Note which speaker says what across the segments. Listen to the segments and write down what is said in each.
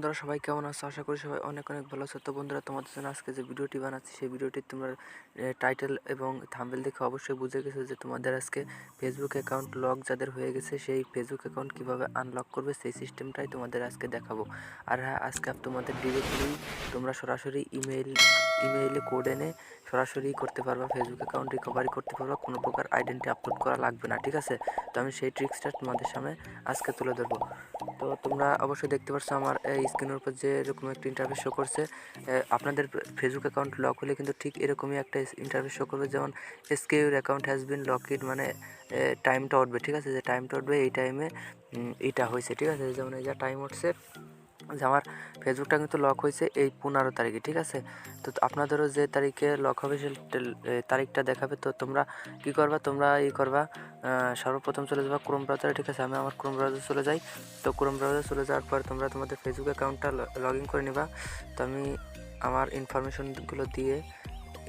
Speaker 1: বন্ধুরা সবাই কেমন আছো? আশা করি সবাই অনেক অনেক ভালো আছো। তো বন্ধুরা, তোমাদের জন্য আজকে যে ভিডিওটি বানাচ্ছি সেই ভিডিওটি তোমরা টাইটেল এবং থাম্বনেল দেখে অবশ্যই বুঝে গেছো যে তোমাদের আজকে ফেসবুক অ্যাকাউন্ট লক যাদের হয়ে গেছে সেই ফেসবুক অ্যাকাউন্ট কীভাবে আনলক করবে সেই সিস্টেমটাই তোমাদের আজকে দেখাবো। আর হ্যাঁ, আজকে তোমাদের ডিরেক্টলি তোমরা সরাসরি ইমেইলে কোড এনে সরাসরি করতে পারবা, ফেসবুক অ্যাকাউন্ট রিকভারি করতে পারবা, কোনো প্রকার আইডেন্টি আপলোড করা লাগবে না, ঠিক আছে? তো আমি সেই ট্রিক্সটা তোমাদের সামনে আজকে তুলে ধরবো। তো তোমরা অবশ্যই দেখতে পাচ্ছ আমার এই স্ক্রিনের উপর যে এরকম একটা ইন্টারফেস শো করছে। আপনাদের ফেসবুক অ্যাকাউন্ট লক হলে কিন্তু ঠিক এরকমই একটা ইন্টারফেস শো করবে, যেমন এসকিউর অ্যাকাউন্ট হ্যাজ বিন লকড, মানে টাইমটা উঠবে, ঠিক আছে? যে টাইমটা উঠবে এই টাইমে এটা হয়েছে, ঠিক আছে? যেমন এই যে টাইম উঠছে যে আমার ফেসবুকটা কিন্তু লক হয়েছে এই 15 তারিখে, ঠিক আছে? তো আপনাদেরও যে তারিখে লক হবে সে তারিখটা দেখাবে। তো তোমরা কী করবা, তোমরা সর্বপ্রথম চলে যাবা ক্রোম ব্রাউজারে, ঠিক আছে? আমি আমার ক্রোম ব্রাউজারে চলে যাই। তো ক্রোম ব্রাউজারে চলে যাওয়ার পর তোমরা তোমাদের ফেসবুক অ্যাকাউন্টটা লগ ইন করে নিবা। তো আমি আমার ইনফরমেশনগুলো দিয়ে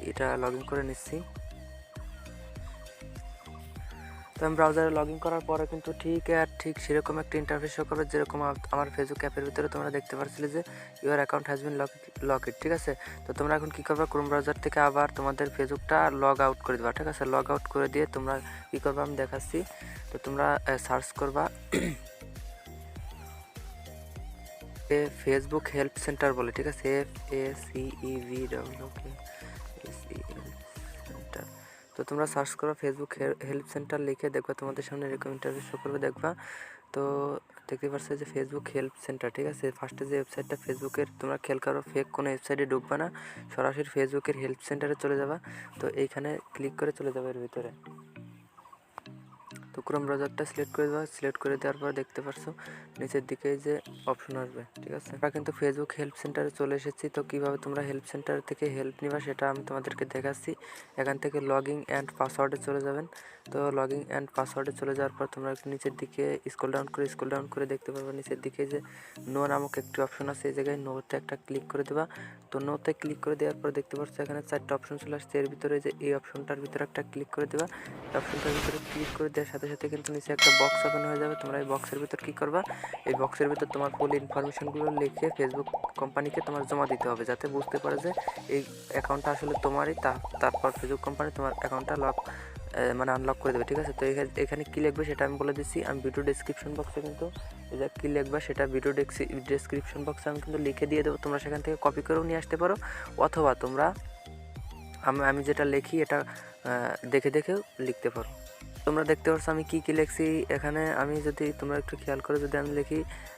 Speaker 1: এটা লগ ইন করে নিচ্ছি। তো আমি ব্রাউজারে লগ ইন করার পরে কিন্তু ঠিক সেরকম একটা ইন্টারফেস শো করবে, যেরকম আমার ফেসবুক অ্যাপের ভিতরে তোমরা দেখতে পাচ্ছিলে যে your account has been locked, ঠিক আছে? তো তোমরা এখন কী করবা, ক্রোম ব্রাউজার থেকে আবার তোমাদের ফেসবুকটা লগ আউট করে দেবা, ঠিক আছে? লগ আউট করে দিয়ে তোমরা কী করবা আমি দেখাচ্ছি। তো তোমরা সার্চ করবা ফেসবুক হেল্প সেন্টার বলে, ঠিক আছে? সেন্টার। তো তোমরা সার্চ করো ফেসবুক হেল্প সেন্টার, লিখে দেখবা তোমাদের সামনে এরকম ইন্টারফেস শো করবে, দেখবা। তো দেখতে পাচ্ছ যে ফেসবুক হেল্প সেন্টার, ঠিক আছে? ফার্স্টে যে ওয়েবসাইটটা ফেসবুকের, তোমরা খেয়াল করো ফেক কোনো ওয়েবসাইটে ঢুকবা না, সরাসরি ফেসবুকের হেল্প সেন্টারে চলে যাবা। তো এইখানে ক্লিক করে চলে যাবে এর ভিতরে। তো ক্রোম ব্রাউজারটা সিলেক্ট করে দেওয়া, সিলেক্ট করে দেওয়ার পর দেখতে পাচ্ছ নিচের দিকে যে অপশন আসবে, ঠিক আছে? আমরা কিন্তু ফেসবুক হেল্প সেন্টারে চলে এসেছি। তো কীভাবে তোমরা হেল্প সেন্টার থেকে হেল্প নিবা সেটা আমি তোমাদেরকে দেখাচ্ছি। এখান থেকে লগইন অ্যান্ড পাসওয়ার্ডে চলে যাবেন। তো লগইন অ্যান্ড পাসওয়ার্ডে চলে যাওয়ার পর তোমরা একটু নিচের দিকে স্ক্রল ডাউন করে দেখতে পারবে নিচের দিকে যে নো নামক একটি অপশন আছে, এই জায়গায় নোতে একটা ক্লিক করে দেবা। তো নোতে ক্লিক করে দেওয়ার পর দেখতে পাচ্ছ এখানে 4টা অপশন চলে আসছে, এর ভিতরে যে এই অপশনটার ভিতরে একটা ক্লিক করে দেবা। এই অপশনটার ভিতরে ক্লিক করে দেওয়ার সাথে সাথে কিন্তু নিচে একটা বক্স ওপেন হয়ে যাবে। তোমরা এই বক্সের ভিতর কী করবা, এই বক্সের ভিতর তোমার ফুল ইনফরমেশনগুলো লিখে ফেসবুক কোম্পানিকে তোমার জমা দিতে হবে, যাতে বুঝতে পারে যে এই অ্যাকাউন্টটা আসলে তোমারই। তারপর ফেসবুক কোম্পানি তোমার অ্যাকাউন্টটা মানে আনলক করে দেবে, ঠিক আছে? তো এখানে কী লিখবে সেটা আমি বলে দিচ্ছি। আমি ভিডিও ডেসক্রিপশন বক্সে কিন্তু এটা কী লিখবা সেটা ভিডিও ডেসক্রিপশন বক্সে আমি কিন্তু লিখে দিয়ে দেবো। তোমরা সেখান থেকে কপি করেও নিয়ে আসতে পারো, অথবা তোমরা আমি যেটা লিখি এটা দেখেও লিখতে পারো। তোমরা দেখতে পাচ্ছ আমি কি লিখছি এখানে। আমি যদি তোমরা একটু খেয়াল করে যদি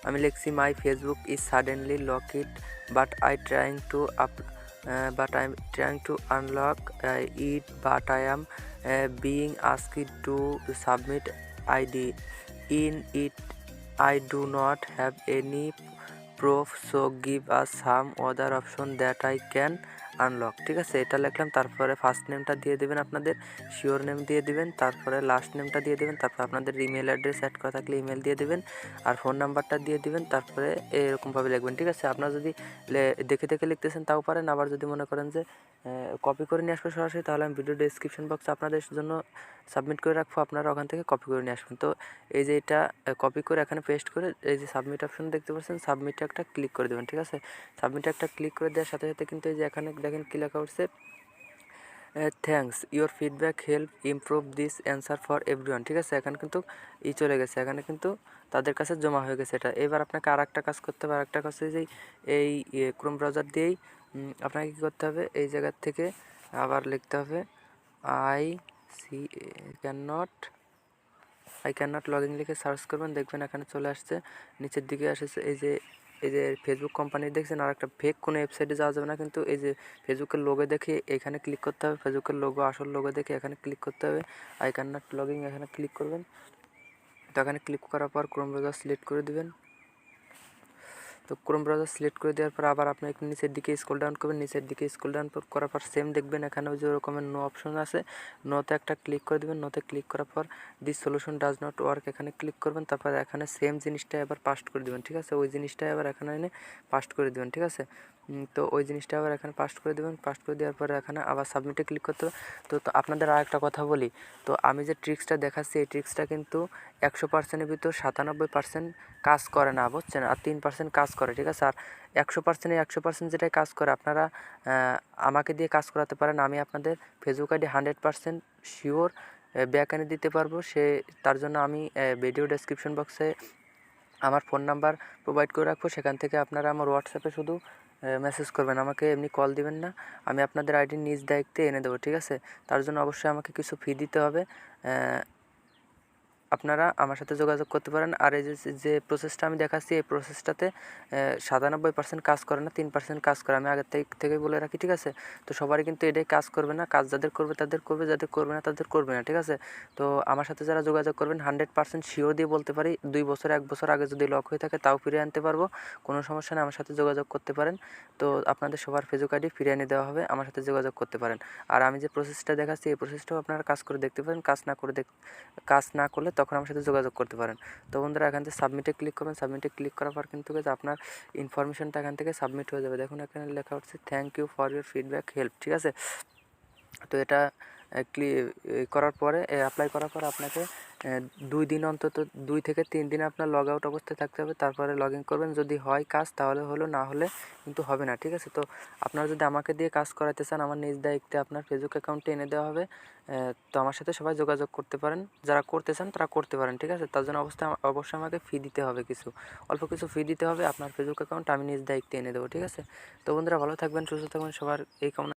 Speaker 1: আমি লিখছি my Facebook is suddenly locked but I trying to unlock it but I am being asked to submit ID in it I do not have any proof, so give us some other option that I can unlock, ঠিক আছে? এটা লিখলাম। তারপরে first নেমটা দিয়ে দেবেন, আপনাদের sure name দিয়ে দিবেন, তারপরে লাস্ট নেমটা দিয়ে দেবেন, তারপর আপনাদের ইমেল অ্যাড্রেস অ্যাড করা থাকলে ইমেল দিয়ে দেবেন, আর ফোন নাম্বারটা দিয়ে দিবেন। তারপরে এরকমভাবে লিখবেন, ঠিক আছে? আপনারা যদি দেখে লিখতেছেন তাও পারেন, আবার যদি মনে করেন যে কপি করে নিয়ে আসবেন সরাসরি, তাহলে আমি ভিডিও ডেসক্রিপশন বক্সে আপনাদের জন্য সাবমিট করে রাখবো, আপনারা ওখান থেকে কপি করে নিয়ে আসবেন। তো এই যে এটা কপি করে এখানে পেস্ট করে এই যে সাবমিট অপশন দেখতে পাচ্ছেন, সাবমিটে একটা ক্লিক করে দেবেন, ঠিক আছে? সাবমিটে একটা ক্লিক করে দেওয়ার সাথে সাথে কিন্তু এই যে এখানে দেখেন কি লেখা উঠছে, thanks your feedback help improve this answer for everyone, ঠিক আছে? এখানে কিন্তু চলে গেছে, এখানে কিন্তু তাদের কাছে জমা হয়ে গেছে এটা। এবার আপনাকে আর একটা কাজ করতে হবে, আর একটা কাজ হচ্ছে যে এই ক্রোম ব্রাউজার দিয়েই আপনাকে কী করতে হবে, এই জায়গার থেকে আবার লিখতে হবে I can not log in লিখে সার্চ করবেন, দেখবেন এখানে চলে আসছে। নিচের দিকে আসছে এই যে ফেসবুক কোম্পানির দেখছেন, আর একটা ফেক কোনো ওয়েবসাইটে যাওয়া যাবে না, কিন্তু এই যে ফেসবুকের লোগো দেখে এখানে ক্লিক করতে হবে, ফেসবুকের লোগো আসল লোগো দেখে এখানে ক্লিক করতে হবে, I can not log in এখানে ক্লিক করবেন। তো এখানে ক্লিক করার পর ক্রোম ব্রাউজার সিলেক্ট করে দেবেন। তো ক্রোম ব্রাউজার সিলেক্ট করে দেওয়ার পর আবার আপনি একটু নিচের দিকে স্ক্রল ডাউন করবেন, নিচের দিকে স্ক্রল ডাউন করার পর সেম দেখবেন এখানে ওই যে ওরকমের নো অপশন আছে, নোতে একটা ক্লিক করে দেবেন। নোতে ক্লিক করার পর this solution does not work এখানে ক্লিক করবেন, তারপর এখানে সেম জিনিসটা এবার পাস্ট করে দেবেন, ঠিক আছে? ওই জিনিসটা এবার এখানে এনে পাস্ট করে দেবেন, ঠিক আছে? তো ওই জিনিসটা আবার এখানে পাস্ট করে দেবেন। পাস্ট করে দেওয়ার পরে এখানে আবার সাবমিটে ক্লিক করতে হবে। তো আপনাদের আর একটা কথা বলি, তো আমি যে ট্রিক্সটা দেখাচ্ছি এই ট্রিক্সটা কিন্তু 100%-এর ভিতর 97% কাজ করে না, বুঝছেন, আর 3% কাজ করে, ঠিক আছে। আর 100% যেটাই কাজ করে আপনারা আমাকে দিয়ে কাজ করাতে পারেন। আমি আপনাদের ফেসবুক আইডি 100% শিওর ব্যাক এনে দিতে পারবো। তার জন্য আমি ভিডিও ডেসক্রিপশন বক্সে আমার ফোন নাম্বার প্রোভাইড করে রাখবো, সেখান থেকে আপনারা আমার হোয়াটসঅ্যাপে শুধু মেসেজ করবেন, আমাকে এমনি কল দিবেন না। আমি আপনাদের আইডি নিজ দায়িত্বে এনে দেবো, ঠিক আছে। তার জন্য অবশ্যই আমাকে কিছু ফি দিতে হবে। আপনারা আমার সাথে যোগাযোগ করতে পারেন। আর এই যে প্রসেসটা আমি দেখাচ্ছি, এই প্রসেসটাতে 97% কাজ করে না, 3% কাজ করে, আমি আগের থেকে বলে রাখি, ঠিক আছে। তো সবারই কিন্তু এটাই কাজ করবে না, কাজ যাদের করবে তাদের করবে, যাদের করবে না তাদের করবে না, ঠিক আছে। তো আমার সাথে যারা যোগাযোগ করবেন 100% শিওর দিয়ে বলতে পারি 2 বছর 1 বছর আগে যদি লক হয়ে থাকে তাও ফিরিয়ে আনতে পারবো, কোনো সমস্যা নেই, আমার সাথে যোগাযোগ করতে পারেন। তো আপনাদের সবার ফেসবুক আইডি ফিরিয়ে এনে দেওয়া হবে, আমার সাথে যোগাযোগ করতে পারেন। আর আমি যে প্রসেসটা দেখাচ্ছি এই প্রসেসটাও আপনারা কাজ করে দেখতে পারেন, কাজ না করলে তখন আমার সাথে যোগাযোগ করতে পারেন। তো বন্ধুরা এখান থেকে সাবমিটে ক্লিক করবেন, সাবমিটে ক্লিক করার পর কিন্তু আপনার ইনফরমেশনটা এখান থেকে সাবমিট হয়ে যাবে। দেখুন এখানে লেখা হচ্ছে thank you for your feedback help, ঠিক আছে। তো এটা করার পরে অ্যাপ্লাই করার পরে আপনাকে 2 দিন অন্তত 2 থেকে 3 দিন আপনার লগ আউট অবস্থায় থাকতে হবে, তারপরে লগ ইন করবেন। যদি হয় কাজ তাহলে হলো, না হলে কিন্তু হবে না, ঠিক আছে। তো আপনারা যদি আমাকে দিয়ে কাজ করাতে চান আমার নিজ দায়িত্বে আপনার ফেসবুক অ্যাকাউন্টে এনে দেওয়া হবে। তো আমার সাথে সবাই যোগাযোগ করতে পারেন, যারা করতে চান তারা করতে পারেন, ঠিক আছে। তার জন্য অবশ্যই আমাকে ফি দিতে হবে, অল্প কিছু ফি দিতে হবে। আপনার ফেসবুক অ্যাকাউন্ট আমি নিজ দায়িত্বে এনে দেবো, ঠিক আছে। তো বন্ধুরা ভালো থাকবেন, সুস্থ থাকবেন, সবার এই কামনা।